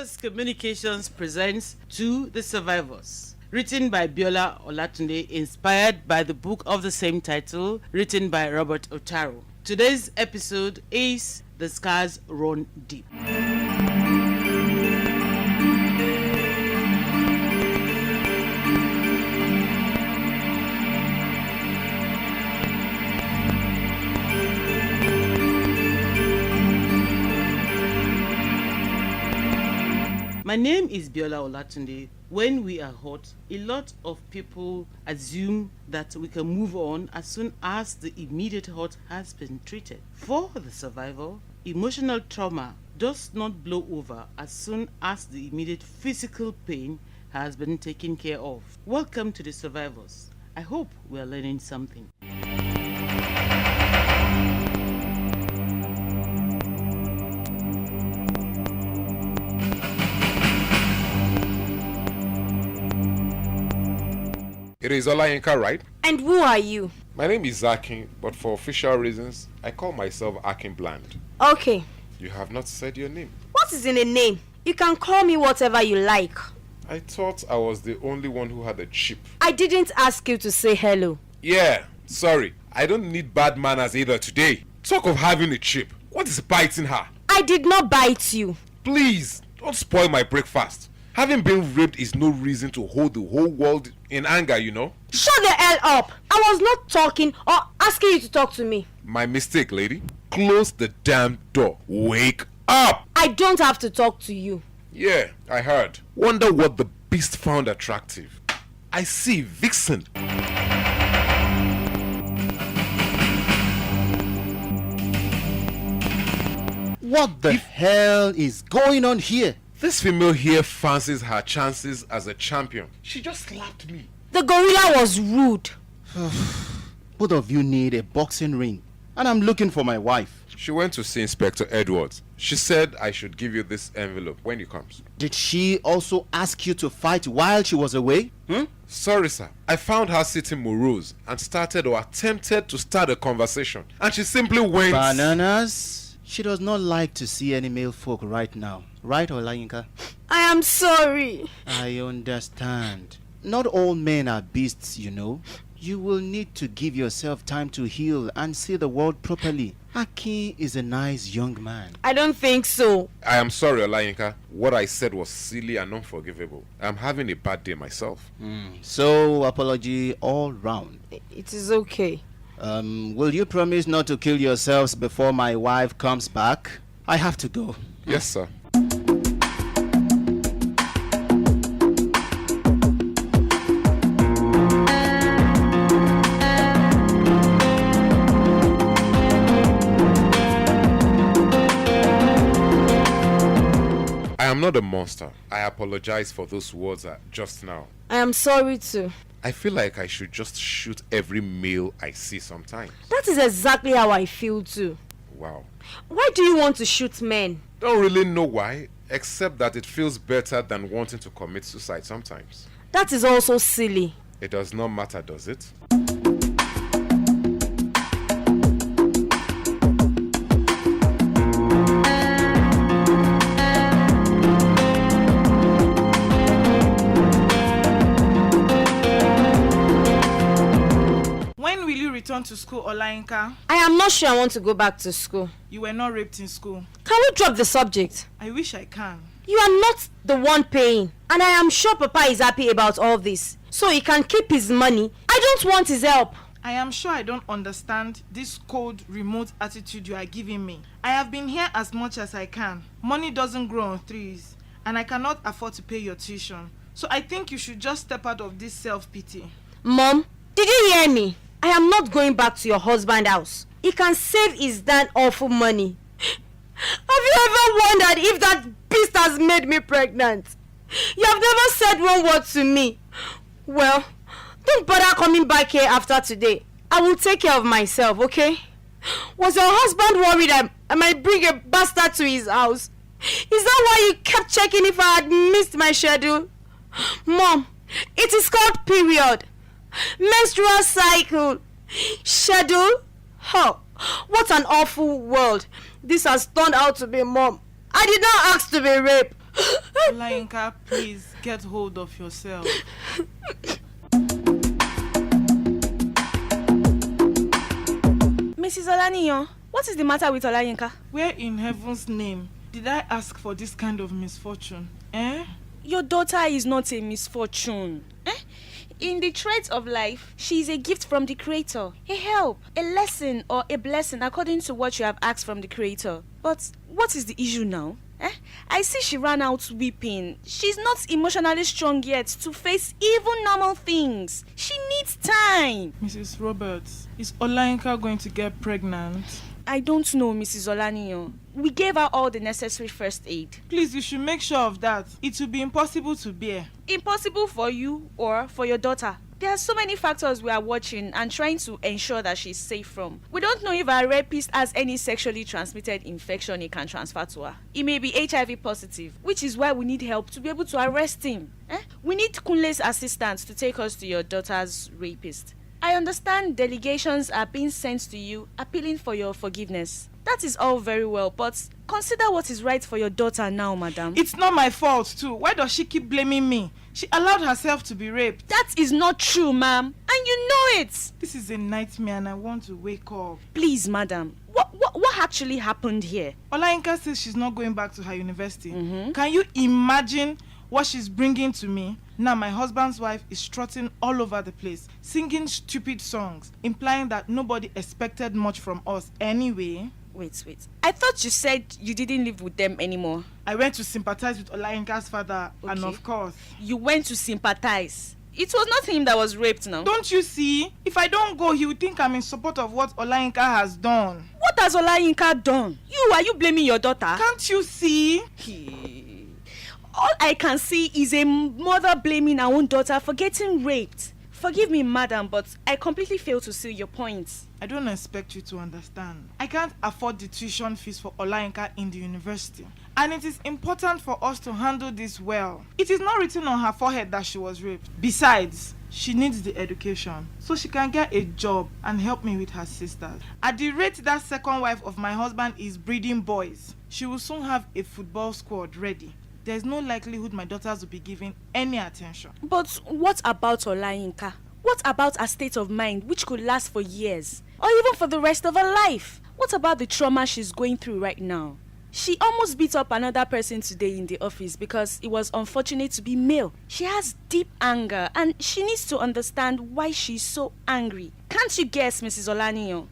Success Communications presents To the Survivors, written by Biola Olatunde, inspired by the book of the same title, written by Robert Otaro. Today's episode is The Scars Run Deep. My name is Biola Olatunde. When we are hurt, a lot of people assume that we can move on as soon as the immediate hurt has been treated. For the survivor, emotional trauma does not blow over as soon as the immediate physical pain has been taken care of. Welcome to the survivors. I hope we are learning something. It is Olayinka, right? And who are you? My name is Akin, but for official reasons, I call myself Akin Bland. Okay. You have not said your name. What is in a name? You can call me whatever you like. I thought I was the only one who had a chip. I didn't ask you to say hello. Yeah, sorry. I don't need bad manners either today. Talk of having a chip. What is biting her? I did not bite you. Please, don't spoil my breakfast. Having been raped is no reason to hold the whole world in anger, you know? Shut the hell up! I was not talking or asking you to talk to me. My mistake, lady. Close the damn door. Wake up! I don't have to talk to you. Yeah, I heard. Wonder what the beast found attractive. I see Vixen. What the hell is going on here? This female here fancies her chances as a champion. She just slapped me. The gorilla was rude. Both of you need a boxing ring, and I'm looking for my wife. She went to see Inspector Edwards. She said I should give you this envelope when he comes. Did she also ask you to fight while she was away? Sorry, sir. I found her sitting morose and started or attempted to start a conversation. And she simply went... Bananas? She does not like to see any male folk right now. Right, Olayinka? I am sorry. I understand. Not all men are beasts, you know. You will need to give yourself time to heal and see the world properly. Akin is a nice young man. I don't think so. I am sorry, Olayinka. What I said was silly and unforgivable. I'm having a bad day myself. So, apology all round. It is okay. Will you promise not to kill yourselves before my wife comes back? I have to go. Yes, sir. I am not a monster. I apologize for those words just now. I am sorry too. I feel like I should just shoot every male I see sometimes. That is exactly how I feel too. Wow. Why do you want to shoot men? Don't really know why, except that it feels better than wanting to commit suicide sometimes. That is also silly. It does not matter, does it? When will you return to school, Olayinka? I am not sure I want to go back to school. You were not raped in school. Can we drop the subject? I wish I can. You are not the one paying, and I am sure Papa is happy about all this, so he can keep his money. I don't want his help. I am sure I don't understand this cold, remote attitude you are giving me. I have been here as much as I can. Money doesn't grow on trees, and I cannot afford to pay your tuition. So I think you should just step out of this self-pity. Mom, did you hear me? I am not going back to your husband's house. He can save his damn awful money. Have you ever wondered if that beast has made me pregnant? You have never said one word to me. Well, don't bother coming back here after today. I will take care of myself, okay? Was your husband worried I might bring a bastard to his house? Is that why you kept checking if I had missed my schedule? Mom, it is called period. Menstrual cycle. Schedule? Oh, what an awful world this has turned out to be, Mom. I did not ask to be raped. Olayinka, please get hold of yourself. Mrs. Olaniyan, what is the matter with Olayinka? Where in heaven's name did I ask for this kind of misfortune? Your daughter is not a misfortune. In the threads of life, she is a gift from the Creator, a help, a lesson, or a blessing according to what you have asked from the Creator. But what is the issue now? I see she ran out weeping. She's not emotionally strong yet to face even normal things. She needs time. Mrs. Roberts, is Olayinka going to get pregnant? I don't know, Mrs. Olaniyan. We gave her all the necessary first aid. Please, you should make sure of that. It will be impossible to bear. Impossible for you or for your daughter. There are so many factors we are watching and trying to ensure that she's safe from. We don't know if our rapist has any sexually transmitted infection he can transfer to her. He may be HIV positive, which is why we need help to be able to arrest him. We need Kunle's assistance to take us to your daughter's rapist. I understand delegations are being sent to you appealing for your forgiveness. That is all very well, but consider what is right for your daughter now, madam. It's not my fault too. Why does she keep blaming me? She allowed herself to be raped. That is not true, ma'am, and you know it. This is a nightmare and I want to wake up. Please, madam, what actually happened here? Olayinka says she's not going back to her university. Can you imagine what she's bringing to me? Now my husband's wife is strutting all over the place, singing stupid songs, implying that nobody expected much from us anyway. Wait. I thought you said you didn't live with them anymore. I went to sympathize with Olayinka's father, and of course... You went to sympathize? It was not him that was raped now. Don't you see? If I don't go, he would think I'm in support of what Olayinka has done. What has Olayinka done? Are you blaming your daughter? Can't you see? All I can see is a mother blaming her own daughter for getting raped. Forgive me, madam, but I completely fail to see your point. I don't expect you to understand. I can't afford the tuition fees for Olayinka in the university. And it is important for us to handle this well. It is not written on her forehead that she was raped. Besides, she needs the education so she can get a job and help me with her sisters. At the rate that second wife of my husband is breeding boys, she will soon have a football squad ready. There's no likelihood my daughters will be given any attention. But what about Olayinka? What about her state of mind, which could last for years? Or even for the rest of her life? What about the trauma she's going through right now? She almost beat up another person today in the office because it was unfortunate to be male. She has deep anger and she needs to understand why she's so angry. Can't you guess, Mrs. Olaniyan?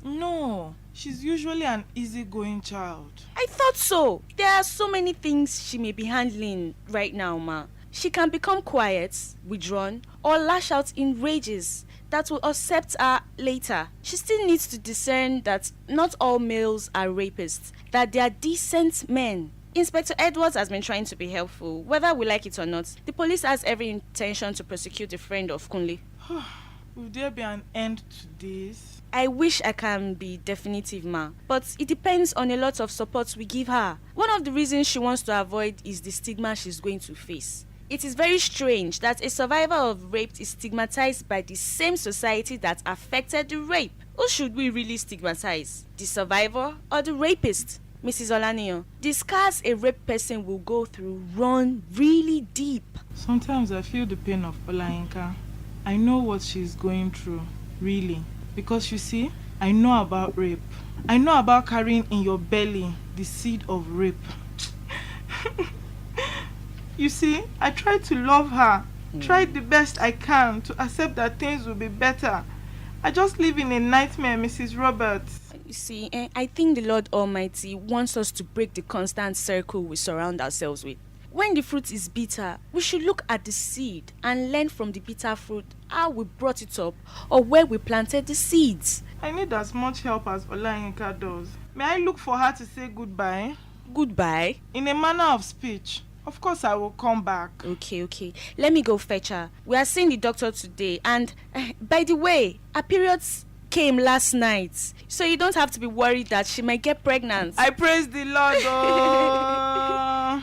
No, she's usually an easygoing child. I thought so. There are so many things she may be handling right now, ma. She can become quiet, withdrawn, or lash out in rages that will upset her later. She still needs to discern that not all males are rapists, that they are decent men. Inspector Edwards has been trying to be helpful, whether we like it or not. The police has every intention to prosecute a friend of Kunle. Will there be an end to this? I wish I can be definitive, ma, but it depends on a lot of support we give her. One of the reasons she wants to avoid is the stigma she's going to face. It is very strange that a survivor of rape is stigmatized by the same society that affected the rape. Who should we really stigmatize? The survivor or the rapist? Mrs. Olaniyan, the scars a rape person will go through run really deep. Sometimes I feel the pain of Olayinka. I know what she's going through, really. Because you see, I know about rape. I know about carrying in your belly the seed of rape. You see, I tried to love her, tried the best I can to accept that things will be better. I just live in a nightmare, Mrs. Roberts. You see, I think the Lord Almighty wants us to break the constant circle we surround ourselves with. When the fruit is bitter, we should look at the seed and learn from the bitter fruit how we brought it up or where we planted the seeds. I need as much help as Olayinka does. May I look for her to say goodbye? Goodbye? In a manner of speech. Of course I will come back. Okay. Let me go fetch her. We are seeing the doctor today and, by the way, her periods came last night. So you don't have to be worried that she might get pregnant. I praise the Lord. Oh.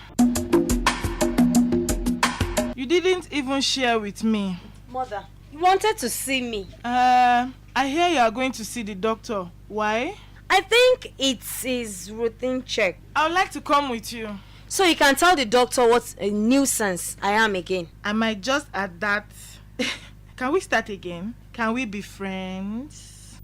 You didn't even share with me. Mother, you wanted to see me. I hear you are going to see the doctor. Why? I think it's his routine check. I would like to come with you. So you can tell the doctor what a nuisance I am again. I might just add that. Can we start again? Can we be friends?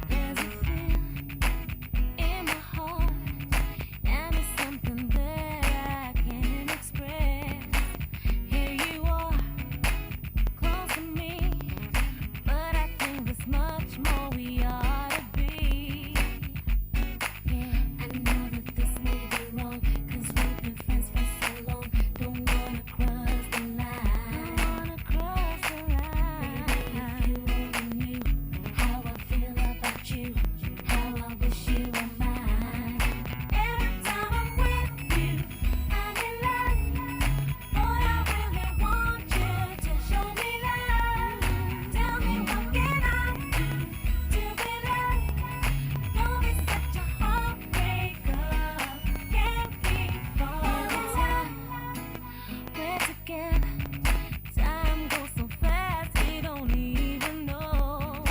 There's a fear in my heart, and it's something that I can't express. Here you are, close to me, but I think there's much more we ought to be. Yeah, I know that this may be wrong, 'cause we've been friends for so long. Don't wanna cross the line. Baby, if you only knew how I feel about you, how I wish you were mine. Every time I'm with you, I'm in love. Boy, I really want you to show me love. Tell me what can I do to be loved? Don't be such a heartbreaker. Can't be falling. We're together. Time goes so fast, we don't even know.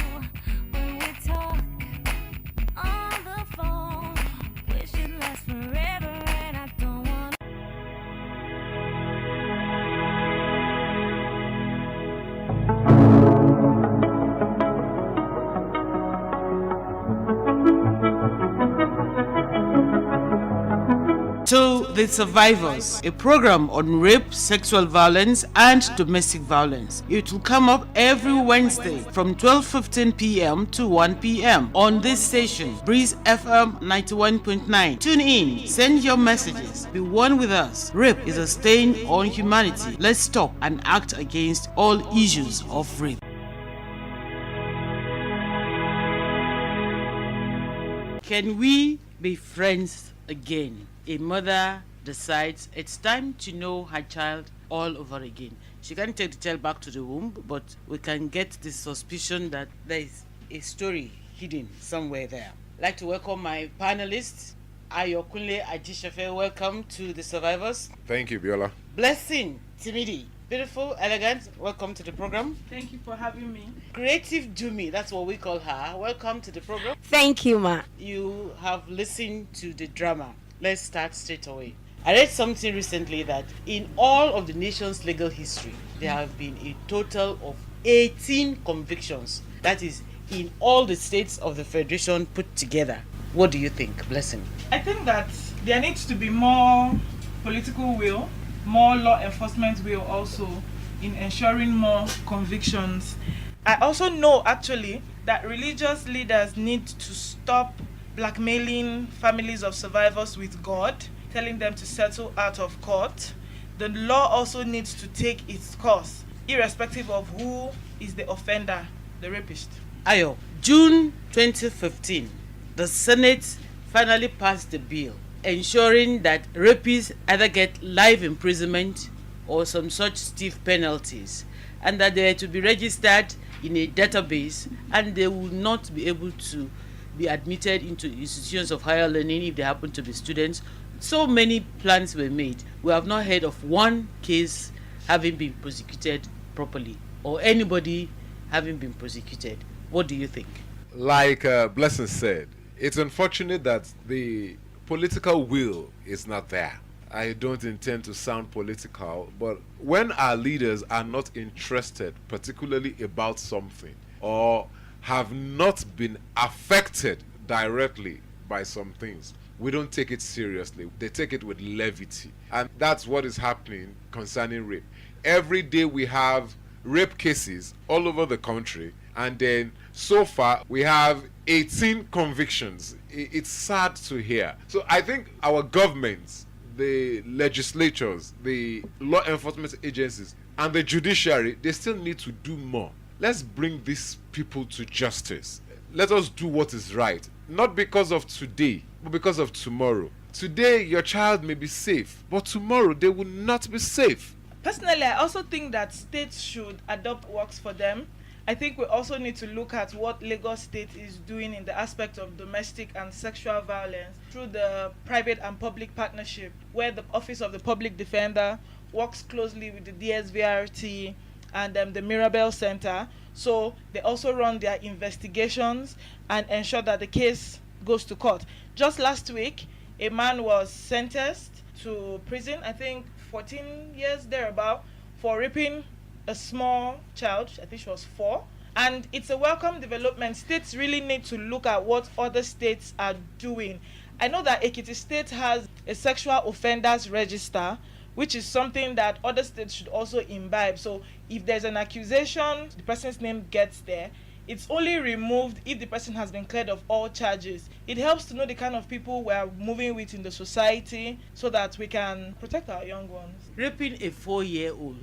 When we talk on the phone, wish it lasts forever, and I don't want. To The Survivors, a program on rape, sexual violence, and domestic violence. It will come up every Wednesday from 12:15 p.m. to 1 p.m. on this station, Breeze FM 91.9. Tune in, send your messages, be one with us. Rape is a stain on humanity. Let's stop and act against all issues of rape. Can we be friends again? A mother decides it's time to know her child all over again. She can't take the child back to the womb, but we can get the suspicion that there is a story hidden somewhere there. I'd like to welcome my panelists. Ayokunle Ajishefe, welcome to The Survivors. Thank you, Biola. Blessing Timidi, beautiful, elegant, welcome to the program. Thank you for having me. Creative Jumi, that's what we call her. Welcome to the program. Thank you, ma. You have listened to the drama. Let's start straight away. I read something recently that in all of the nation's legal history, there have been a total of 18 convictions. That is, in all the states of the Federation put together. What do you think, Blessing? I think that there needs to be more political will, more law enforcement will also in ensuring more convictions. I also know actually that religious leaders need to stop blackmailing families of survivors with God, telling them to settle out of court. The law also needs to take its course, irrespective of who is the offender, the rapist. Ayo, June 2015, the Senate finally passed the bill ensuring that rapists either get life imprisonment or some such stiff penalties, and that they are to be registered in a database, and they will not be able to be admitted into institutions of higher learning if they happen to be students. So many plans were made. We have not heard of one case having been prosecuted properly or anybody having been prosecuted. What do you think? Like Blessing said, it's unfortunate that the political will is not there. I don't intend to sound political, but when our leaders are not interested particularly about something or have not been affected directly by some things, we don't take it seriously. They take it with levity. And that's what is happening concerning rape. Every day we have rape cases all over the country, and then so far we have 18 convictions. It's sad to hear. So I think our governments, the legislatures, the law enforcement agencies, and the judiciary, they still need to do more. Let's bring these people to justice. Let us do what is right, not because of today, but because of tomorrow. Today, your child may be safe, but tomorrow they will not be safe. Personally, I also think that states should adopt works for them I think we also need to look at what Lagos State is doing in the aspect of domestic and sexual violence through the private and public partnership, where the Office of the Public Defender works closely with the DSVRT and the Mirabel Center. So they also run their investigations and ensure that the case goes to court. Just last week, a man was sentenced to prison, I think 14 years thereabout, for raping a small child. I think she was 4. And it's a welcome development. States really need to look at what other states are doing. I know that Ekiti State has a sexual offenders register, which is something that other states should also imbibe. So if there's an accusation, the person's name gets there. It's only removed if the person has been cleared of all charges. It helps to know the kind of people we are moving with in the society so that we can protect our young ones. Raping a 4-year-old,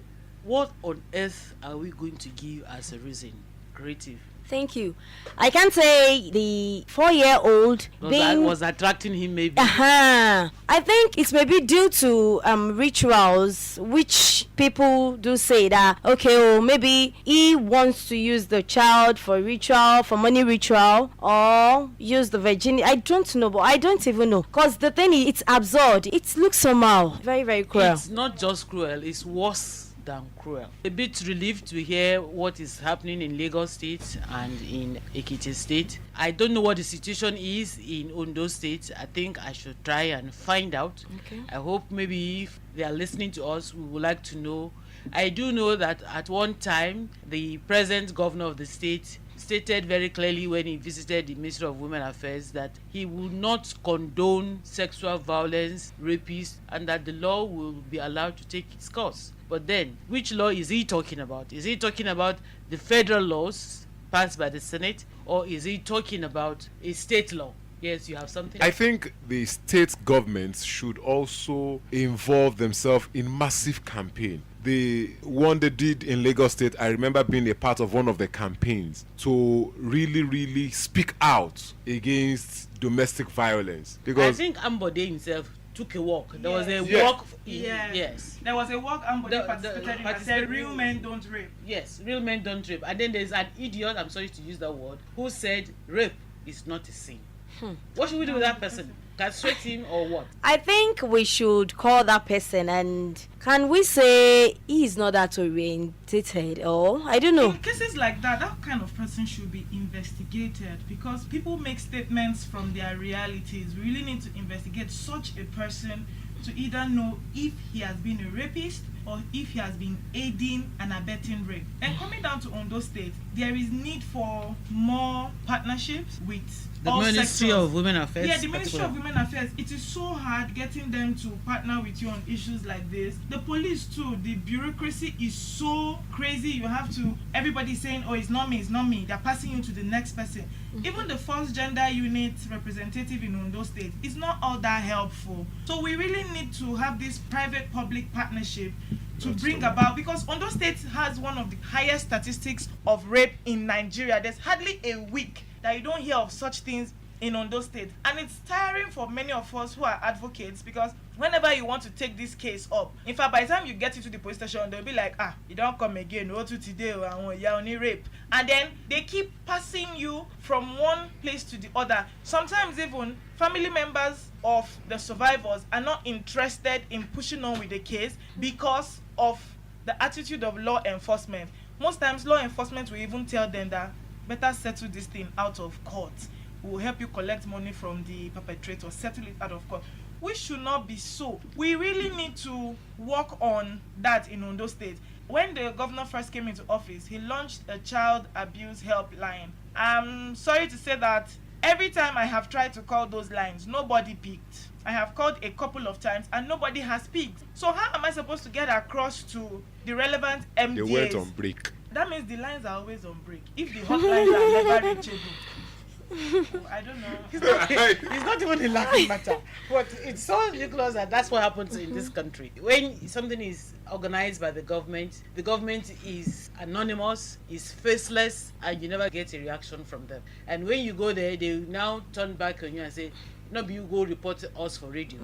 what on earth are we going to give as a reason? Creative. Thank you. I can say the 4-year-old That was attracting him, maybe. I think it's maybe due to rituals, which people do say that, okay, oh, maybe he wants to use the child for ritual, for money ritual, or use the virginity. I don't know, but I don't even know. Because the thing is, it's absurd. It looks somehow very, very cruel. It's not just cruel, it's worse than cruel. A bit relieved to hear what is happening in Lagos State and in Ekiti State. I don't know what the situation is in Ondo State. I think I should try and find out. Okay. I hope maybe if they are listening to us, we would like to know. I do know that at one time, the present governor of the state stated very clearly when he visited the Ministry of Women Affairs that he will not condone sexual violence, rapists, and that the law will be allowed to take its course. But then, which law is he talking about? Is he talking about the federal laws passed by the Senate, or is he talking about a state law? Yes, you have something? I think the state governments should also involve themselves in massive campaign. The one they did in Lagos State, I remember being a part of one of the campaigns to really speak out against domestic violence. I Because think Ambode himself took a walk. There was a Yes. walk. Yes. Yes. There was a walk Ambode participated in that participated said real men don't rape. Yes, real men don't rape. And then there's an idiot, I'm sorry to use that word, who said rape is not a sin. What should we do with that person? Castrate him or what? I think we should call that person, and can we say he is not that orientated, or I don't know. In cases like that, that kind of person should be investigated, because people make statements from their realities. We really need to investigate such a person to either know if he has been a rapist or if he has been aiding and abetting rape. And coming down to Ondo State, there is need for more partnerships with The all Ministry sectors. of Women Affairs. Yeah, the Ministry of Women Affairs. It is so hard getting them to partner with you on issues like this. The police too, the bureaucracy is so crazy. You have to, everybody saying, oh, it's not me, it's not me. They're passing you to the next person. Even the first gender unit representative in Ondo State is not all that helpful. So we really need to have this private-public partnership to bring about, because Ondo State has one of the highest statistics of rape in Nigeria. There's hardly a week that you don't hear of such things in Ondo State, and it's tiring for many of us who are advocates, because whenever you want to take this case up, in fact, by the time you get into the police station, they'll be like, you don't come again, what to today, you only rape, and then they keep passing you from one place to the other. Sometimes even family members of the survivors are not interested in pushing on with the case because of the attitude of law enforcement. Most times law enforcement will even tell them that better settle this thing out of court. We will help you collect money from the perpetrator, settle it out of court. We should not be so. We really need to work on that in Ondo State. When the governor first came into office, he launched a child abuse helpline. I'm sorry to say that every time I have tried to call those lines, nobody picked. I have called a couple of times and nobody has picked. So how am I supposed to get across to the relevant MDAs? they went on break. That means the lines are always on break. If the hotlines are never reachable. I don't know. It's not even a laughing matter, but it's so ridiculous that that's what happens in this country. When something is organized by the government is anonymous, is faceless, and you never get a reaction from them. And when you go there, they now turn back on you and say, no, you go report us for radio.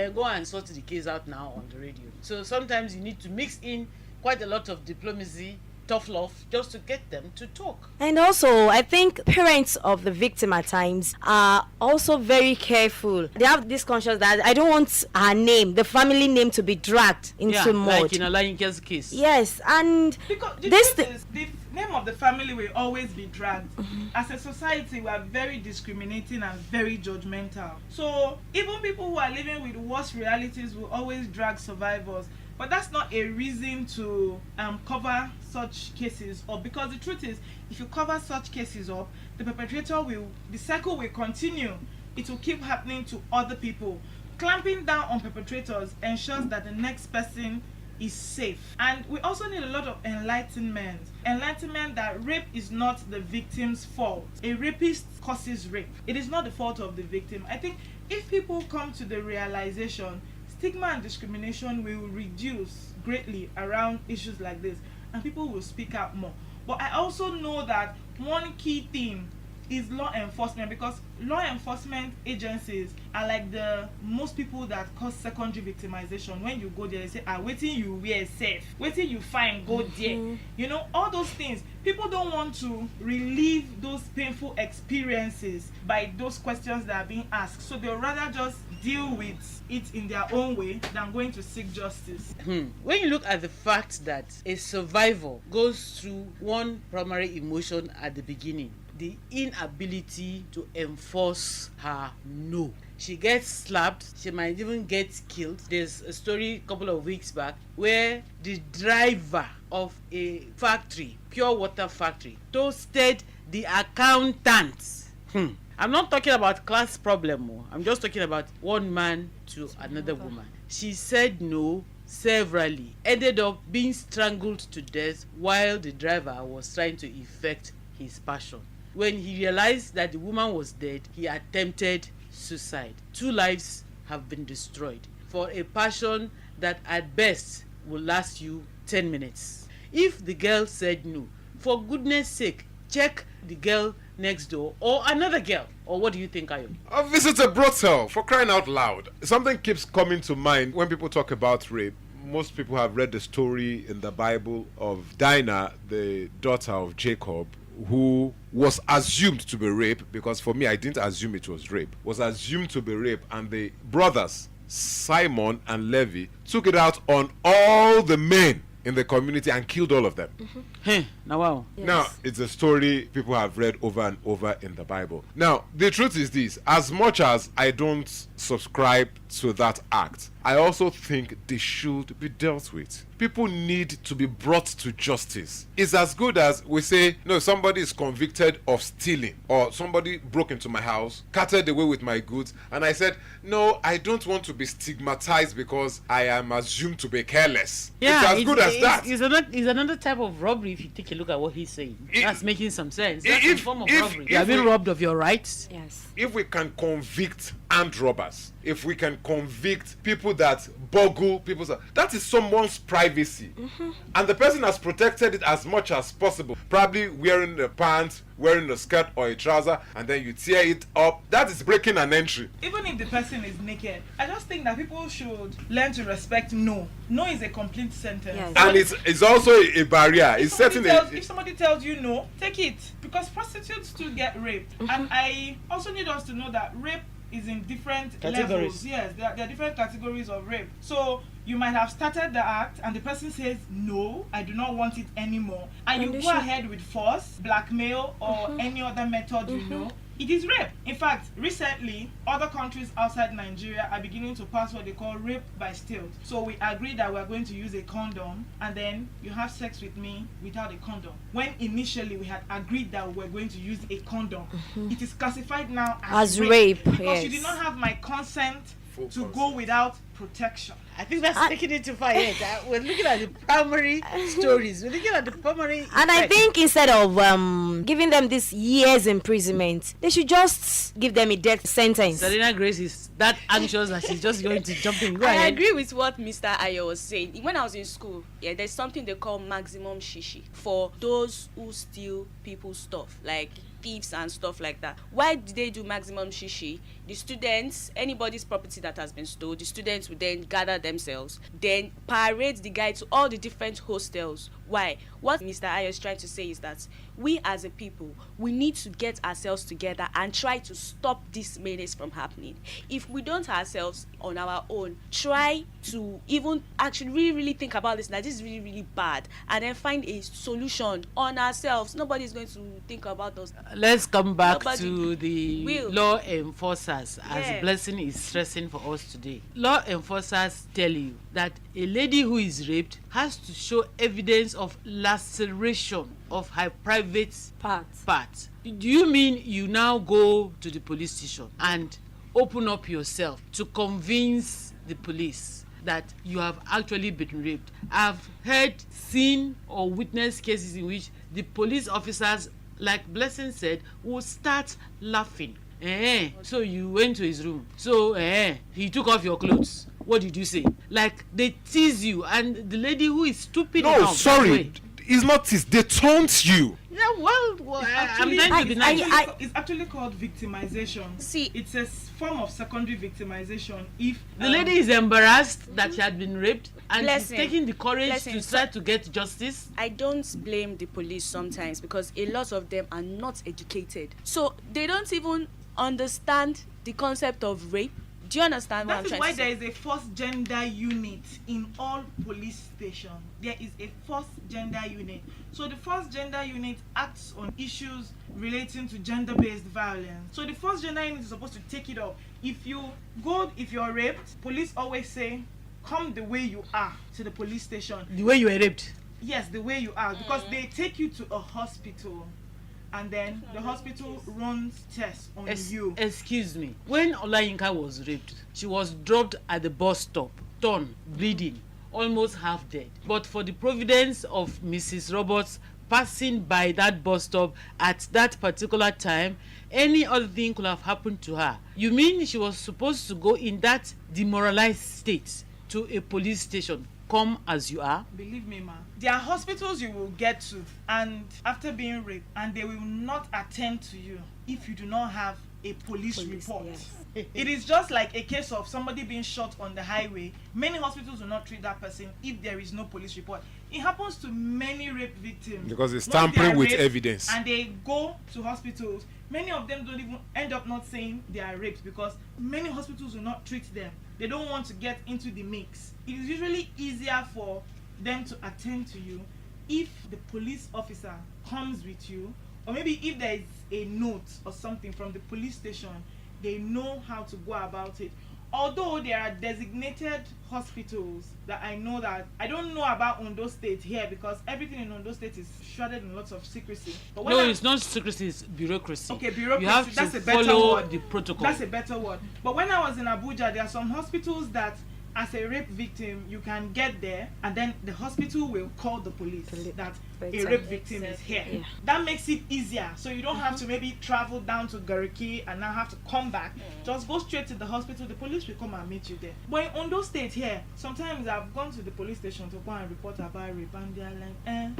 Go and sort the case out now on the radio. So sometimes you need to mix in quite a lot of diplomacy tough love just to get them to talk. And also, I think parents of the victim at times are also very careful. They have this conscience that I don't want her name, the family name, to be dragged into mud. like in Olayinke's case. Yes, and Because the this truth is, the name of the family will always be dragged. As a society, we are very discriminating and very judgmental. So even people who are living with worse realities will always drag survivors. But that's not a reason to cover such cases up, because the truth is, if you cover such cases up, the cycle will continue. It will keep happening to other people. Clamping down on perpetrators ensures that the next person is safe. And we also need a lot of enlightenment that rape is not the victim's fault. A rapist causes rape. It is not the fault of the victim. I think if people come to the realization, stigma and discrimination will reduce greatly around issues like this, and people will speak out more. But I also know that one key theme is law enforcement, because law enforcement agencies are like the most people that cause secondary victimization. When you go there, they say, waiting you wear safe, waiting you find, go there. You know, all those things. People don't want to relieve those painful experiences by those questions that are being asked, so they'll rather just deal with it in their own way than going to seek justice. When you look at the fact that a survivor goes through one primary emotion at the beginning, the inability to enforce her no. She gets slapped, she might even get killed. There's a story a couple of weeks back where the driver of a factory, pure water factory, toasted the accountant. I'm not talking about class problem. I'm just talking about one man to another woman. She said no severally, ended up being strangled to death while the driver was trying to effect his passion. When he realized that the woman was dead, he attempted suicide. 2 lives have been destroyed for a passion that at best will last you 10 minutes. If the girl said no, for goodness sake, check the girl next door or another girl. Or what do you think, Ayo? A visitor brothel, for crying out loud. Something keeps coming to mind when people talk about rape. Most people have read the story in the Bible of Dinah, the daughter of Jacob, who was assumed to be raped, because for me I didn't assume it was rape, was assumed to be rape, and the brothers Simon and Levi took it out on all the men in the community and killed all of them. Now wow. Yes. Now, it's a story people have read over and over in the Bible. Now, the truth is this: as much as I don't subscribe to that act, I also think they should be dealt with. People need to be brought to justice. It's as good as we say, no, somebody is convicted of stealing, or somebody broke into my house, carted away with my goods, and I said, no, I don't want to be stigmatized because I am assumed to be careless. Yeah, it's as good as that. It's another type of robbery if you take a look at what he's saying. That's making some sense. That's a form of robbery. You have been robbed of your rights. Yes. If we can convict armed robbers, if we can convict people that boggle people's, that is someone's privacy, and the person has protected it as much as possible, probably wearing a pants, wearing a skirt or a trouser, and then you tear it up. That is breaking an entry. Even if the person is naked, I just think that people should learn to respect no. No is a complete sentence. Yes. And it's also a barrier. It's setting If somebody tells you no, take it, because prostitutes too get raped. And I also need us to know that rape is in different Categories. levels. Yes, there are different categories of rape. So you might have started the act and the person says, no, I do not want it anymore. And you go ahead with force, blackmail, or any other method you know. It is rape. In fact, recently, other countries outside Nigeria are beginning to pass what they call rape by stealth. So we agree that we are going to use a condom, and then you have sex with me without a condom. When initially we had agreed that we were going to use a condom, it is classified now as rape, because yes. you did not have my consent Full to consent. go without protection. I think that's taking it too far yet. We're looking at the primary stories. We're looking at the primary. And I effect. think instead of giving them this years imprisonment, they should just give them a death sentence. Selena Grace is that anxious that she's just going to jump in. Go I ahead. agree with what Mr. Ayo was saying. When I was in school, there's something they call maximum shishi for those who steal people's stuff, like thieves and stuff like that. Why did they do maximum shishi? The students, anybody's property that has been stolen, the students will then gather themselves, then parade the guy to all the different hostels. Why? What Mr. Ayo is trying to say is that we as a people, we need to get ourselves together and try to stop this menace from happening. If we don't ourselves on our own, try to even actually really think about this, that this is really bad, and then find a solution on ourselves. Nobody is going to think about us. Let's come back Nobody to the will. law enforcers, as Yeah. Blessing is stressing for us today. Law enforcers tell you that a lady who is raped has to show evidence of laceration of her private part. Do you mean you now go to the police station and open up yourself to convince the police that you have actually been raped? I've heard, seen, or witnessed cases in which the police officers, like Blessing said, will start laughing. So you went to his room. So he took off your clothes. What did you say? Like they tease you, and the lady who is stupid No, enough. sorry. It's not this. They taunt you. Yeah, well, I'm Actually, trying to be nice. it's actually called victimization. See, It's a form of secondary victimization. If The lady is embarrassed that she had been raped, and Blessing. she's taking the courage Blessing. to try to get justice. I don't blame the police sometimes because a lot of them are not educated. So they don't even understand the concept of rape. Do you understand what I'm that is trying why to there say? is a first gender unit in all police stations. There is a first gender unit. So the first gender unit acts on issues relating to gender-based violence. So the first gender unit is supposed to take it up. If you're raped, police always say, come the way you are to the police station. The way you were raped. Yes, the way you are, because they take you to a hospital, and then the hospital runs tests on you. Excuse me. When Olayinka was raped, she was dropped at the bus stop, torn, bleeding, almost half dead. But for the providence of Mrs. Roberts passing by that bus stop at that particular time, any other thing could have happened to her. You mean she was supposed to go in that demoralized state to a police station? Come as you are. Believe me, ma. There are hospitals you will get to, and after being raped, and they will not attend to you if you do not have a police report. yes. It is just like a case of somebody being shot on the highway. Many hospitals will not treat that person if there is no police report. It happens to many rape victims. Because it's Once they tampering are with raped evidence. And they go to hospitals. Many of them don't even end up not saying they are raped because many hospitals will not treat them. They don't want to get into the mix. It is usually easier for them to attend to you if the police officer comes with you, or maybe if there is a note or something from the police station, they know how to go about it. Although there are designated hospitals that I know that I don't know about Ondo State here because everything in Ondo State is shrouded in lots of secrecy. But when No, I- it's not secrecy, it's bureaucracy. Okay, bureaucracy. You have That's to a better follow word. the protocol. That's a better word. But when I was in Abuja, there are some hospitals that, as a rape victim, you can get there, and then the hospital will call the police that a Better. rape victim is here. Yeah. That makes it easier. So you don't have to maybe travel down to Gariki and now have to come back. Just go straight to the hospital. The police will come and meet you there. But in Ondo State here, sometimes I've gone to the police station to go and report about rape, and they're like,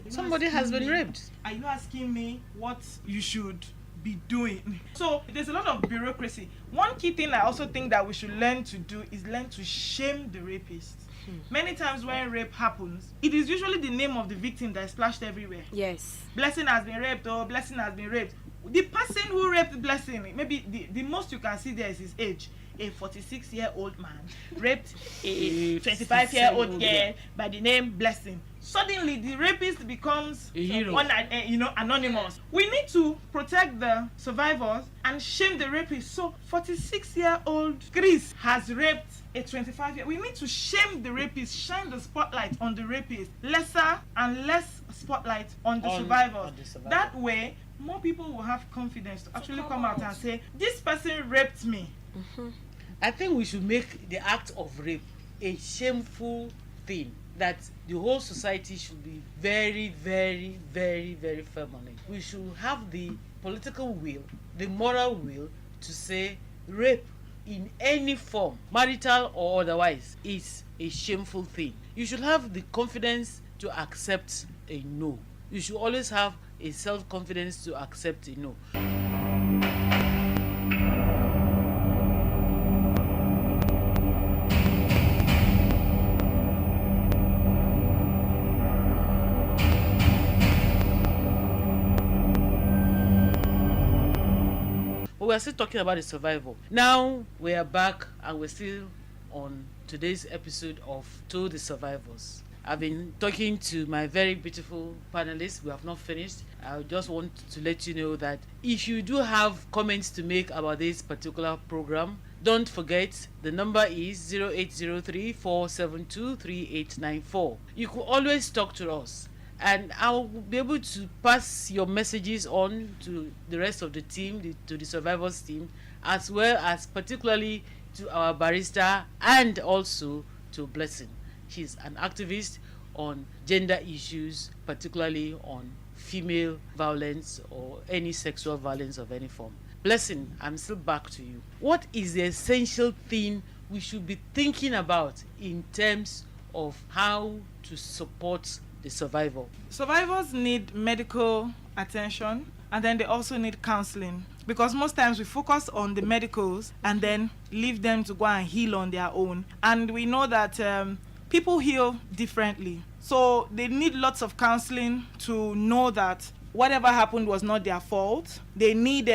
Somebody has been raped. Are you asking me what you should be doing? So there's a lot of bureaucracy. One key thing I also think that we should learn to do is learn to shame the rapist. Many times when rape happens, it is usually the name of the victim that is splashed everywhere. Yes. Blessing has been raped, or Blessing has been raped. The person who raped Blessing, maybe the most you can see there is his age. A 46-year-old man raped a 25-year-old girl by the name Blessing. Suddenly, the rapist becomes A hero. Anonymous. We need to protect the survivors and shame the rapist. So, 46-year-old Chris has raped a 25-year. We need to shame the rapist, shine the spotlight on the rapist, lesser and less spotlight on the survivors. on the survivor. That way, more people will have confidence to actually come out and say, this person raped me. I think we should make the act of rape a shameful thing that the whole society should be very, very, very, very firm on it. We should have the political will, the moral will to say rape in any form, marital or otherwise, is a shameful thing. You should have the confidence to accept a no. You should always have a self-confidence to accept a no. But we are still talking about the survival. Now we are back and we're still on today's episode of To the Survivors. I've been talking to my very beautiful panelists. We have not finished. I just want to let you know that if you do have comments to make about this particular program, don't forget the number is 0803-472-3894. You could always talk to us, and I'll be able to pass your messages on to the rest of the team, to the survivors team, as well as particularly to our barrister and also to Blessing. She's an activist on gender issues, particularly on female violence or any sexual violence of any form. Blessing, I'm still back to you. What is the essential thing we should be thinking about in terms of how to support the survivor? Survivors need medical attention, and then they also need counseling, because most times we focus on the medicals and then leave them to go and heal on their own. And we know that people heal differently, so they need lots of counseling to know that whatever happened was not their fault. They need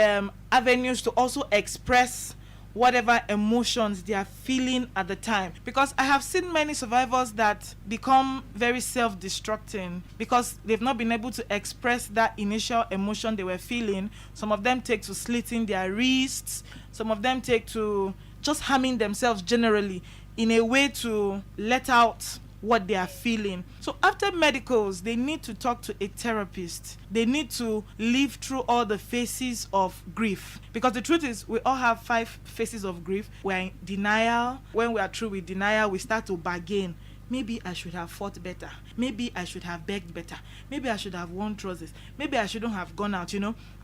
avenues to also express whatever emotions they are feeling at the time, because I have seen many survivors that become very self-destructing because they've not been able to express that initial emotion they were feeling. Some of them take to slitting their wrists, some of them take to just harming themselves generally in a way to let out what they are feeling. So after medicals, they need to talk to a therapist. They need to live through all the phases of grief, because the truth is we all have 5 phases of grief. We're in denial. When we are through with denial, we start to bargain. Maybe I should have fought better. Maybe I should have begged better. Maybe I should have worn trousers. Maybe I shouldn't have gone out,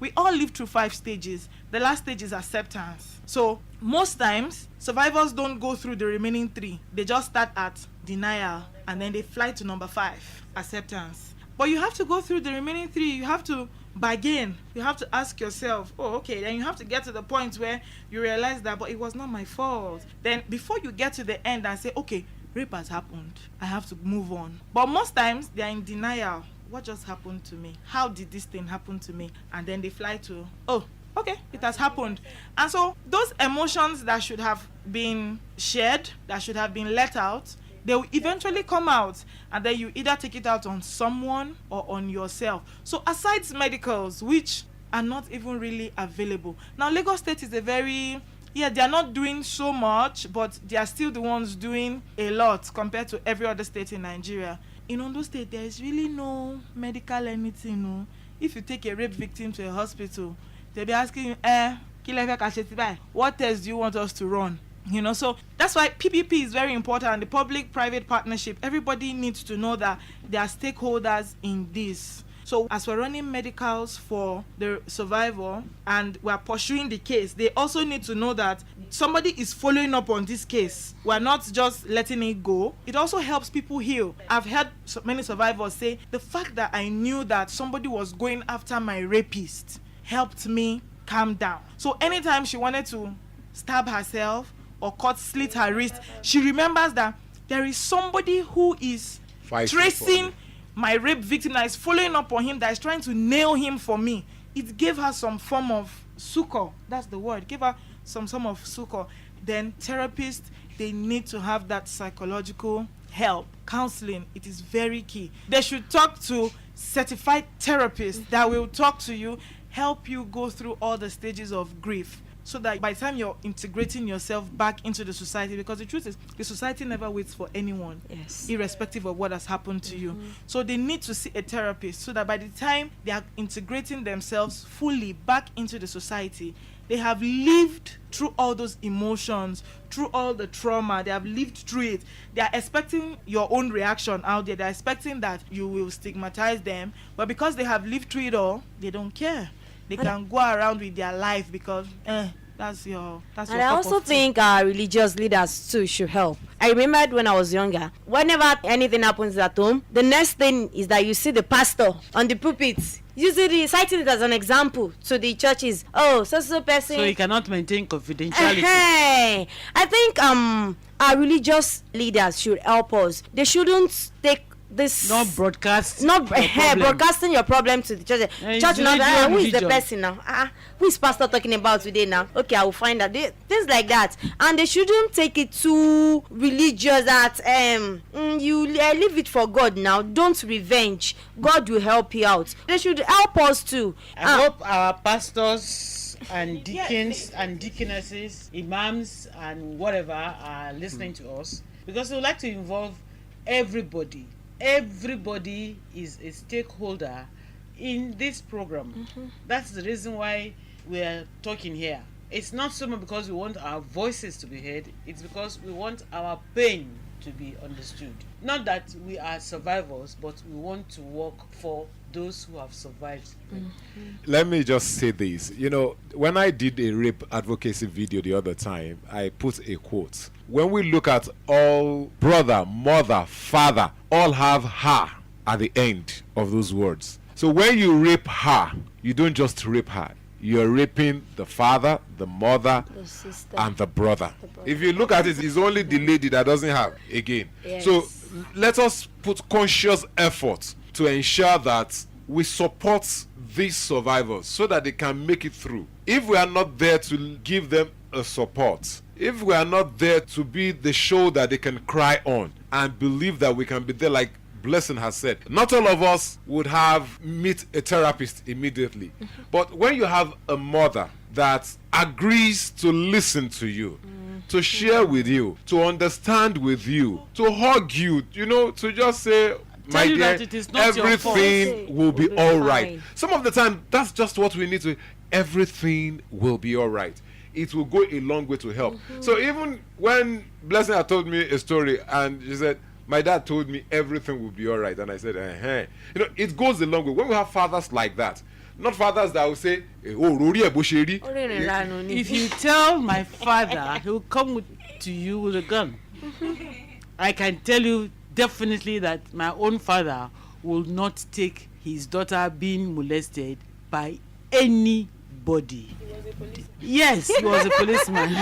We all live through 5 stages. The last stage is acceptance. So most times, survivors don't go through the remaining 3. They just start at denial and then they fly to number 5, acceptance. But you have to go through the remaining 3. You have to bargain. You have to ask yourself, oh, okay, then you have to get to the point where you realize that, but it was not my fault. Then before you get to the end and say, okay, rape has happened, I have to move on. But most times they are in denial. What just happened to me? How did this thing happen to me? And then they fly to, oh, okay, it has happened. And so those emotions that should have been shared, that should have been let out, they will eventually come out, and then you either take it out on someone or on yourself. So aside medicals, which are not even really available. Now Lagos State is a very, they are not doing so much, but they are still the ones doing a lot compared to every other state in Nigeria. In Ondo State, there is really no medical anything. No. If you take a rape victim to a hospital, they'll be asking you, what test do you want us to run? So that's why PPP is very important, the public-private partnership. Everybody needs to know that they are stakeholders in this. So as we're running medicals for the survivor and we're pursuing the case, they also need to know that somebody is following up on this case. We're not just letting it go. It also helps people heal. I've heard many survivors say, the fact that I knew that somebody was going after my rapist helped me calm down. So anytime she wanted to stab herself or slit her wrist, she remembers that there is somebody who is tracing my rape victim, that is following up on him, that is trying to nail him for me. It gave her some form of succor. That's the word. Give her some form of succor. Then therapists, they need to have that psychological help. Counseling, it is very key. They should talk to certified therapists that will talk to you, help you go through all the stages of grief, so that by the time you're integrating yourself back into the society, because the truth is, the society never waits for anyone, Yes. irrespective of what has happened to you. So they need to see a therapist, so that by the time they are integrating themselves fully back into the society, they have lived through all those emotions, through all the trauma, they have lived through it. They are expecting your own reaction out there. They're expecting that you will stigmatize them, but because they have lived through it all, they don't care. They can go around with their life because That's your And your I cup also of tea. think our religious leaders too should help. I remembered when I was younger, whenever anything happens at home, the next thing is that you see the pastor on the pulpit, usually citing it as an example to the churches. Oh, so person. So you cannot maintain confidentiality. Hey, I think our religious leaders should help us. They shouldn't take this Not broadcast. not your problem. broadcasting your problem to the church. Eh, Church it's now, religion, who is the religion. person now? Who is pastor talking about today now? Okay, I will find out. Things like that, and they shouldn't take it too religious. That you leave it for God now. Don't revenge. God will help you out. They should help us too. I hope our pastors and deacons and deaconesses, imams and whatever are listening to us, because we would like to involve everybody. Everybody is a stakeholder in this program. That's the reason why we are talking here. It's not so much because we want our voices to be heard, it's because we want our pain to be understood. Not that we are survivors, but we want to work for those who have survived. Let me just say this. You know, when I did a rape advocacy video the other time, I put a quote. When we look at all brother, mother, father, all have her at the end of those words. So when you rape her, you don't just rape her. You're raping the father, the mother, The sister. and the brother. If you look at it, it's only the lady that doesn't have again. Yes. So let us put conscious effort to ensure that we support these survivors so that they can make it through. If we are not there to give them a support, if we are not there to be the shoulder they can cry on and believe that we can be there, like Blessing has said, not all of us would have meet a therapist immediately. But when you have a mother that agrees to listen to you, to share with you, to understand with you, to hug you, you know, to just say, my you dear, that it is not your fault. everything will be Will be all right. fine. Some of the time, that's just what we need to. Everything will be all right. It will go a long way to help. So even when Blessing had told me a story and she said, my dad told me everything will be all right, and I said, you know, it goes a long way. When we have fathers like that, not fathers that will say, oh, Rori Ebosheri. If you tell my father, he will come to you with a gun. I can tell you definitely that my own father will not take his daughter being molested by anybody. Yes, he was a policeman.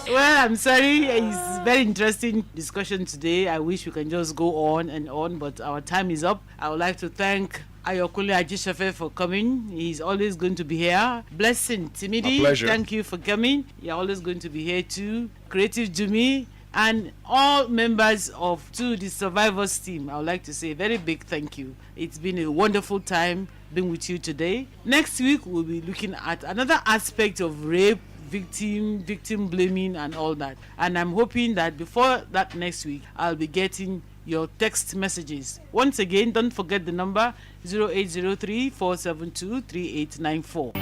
Well, I'm sorry. It's very interesting discussion today. I wish we can just go on and on, but our time is up. I would like to thank Ayokule Ajishefe for coming. He's always going to be here. Blessing Timidi, A pleasure. thank you for coming. You're always going to be here too. Creative Jumi and all members of the survivors team. I would like to say a very big thank you. It's been a wonderful time being with you today. Next week we'll be looking at another aspect of rape, victim blaming and all that, and I'm hoping that before that next week I'll be getting your text messages. Once again, don't forget the number 0803 472 3894.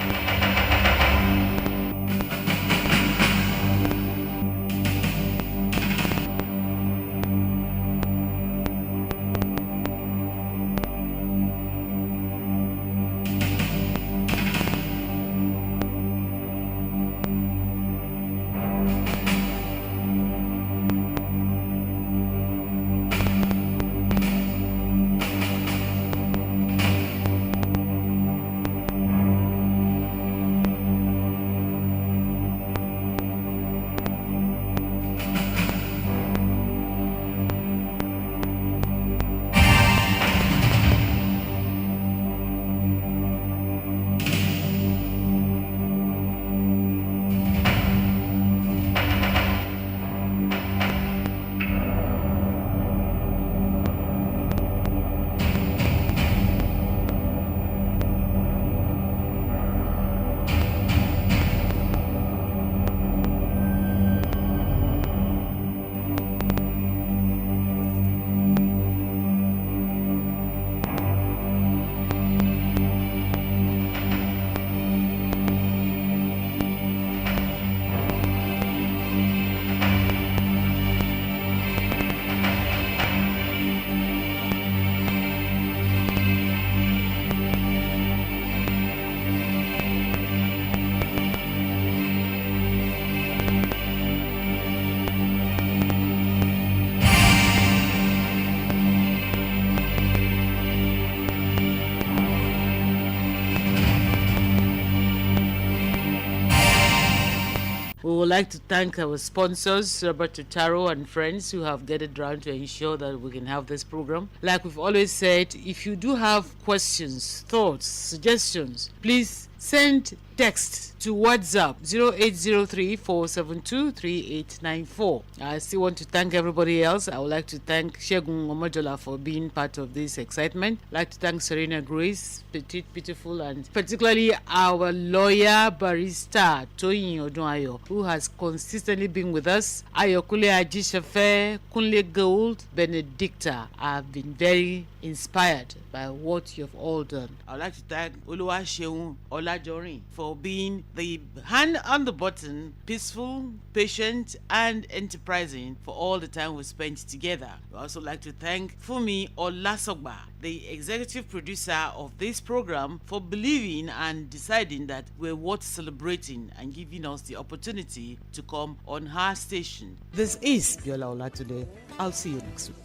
would like to thank our sponsors, Robert Taro and friends, who have gathered round to ensure that we can have this program. Like we've always said, if you do have questions, thoughts, suggestions, please send text to WhatsApp 0803-472-3894. I still want to thank everybody else. I would like to thank Shegun Omojola for being part of this excitement. I'd like to thank Serena Grace, Petite, Beautiful, and particularly our lawyer, barrister Toyin Odunayo, who has consistently been with us. Ayokule Ajishafe, Kunle Gold, Benedicta. I've been very inspired by what you've all done. I'd like to thank Oluwaseun Olajorin for being the hand on the button, peaceful, patient, and enterprising for all the time we spent together. I'd also like to thank Fumi Olasogba, the executive producer of this program, for believing and deciding that we're worth celebrating and giving us the opportunity to come on her station. This is Biola Olatunde. I'll see you next week.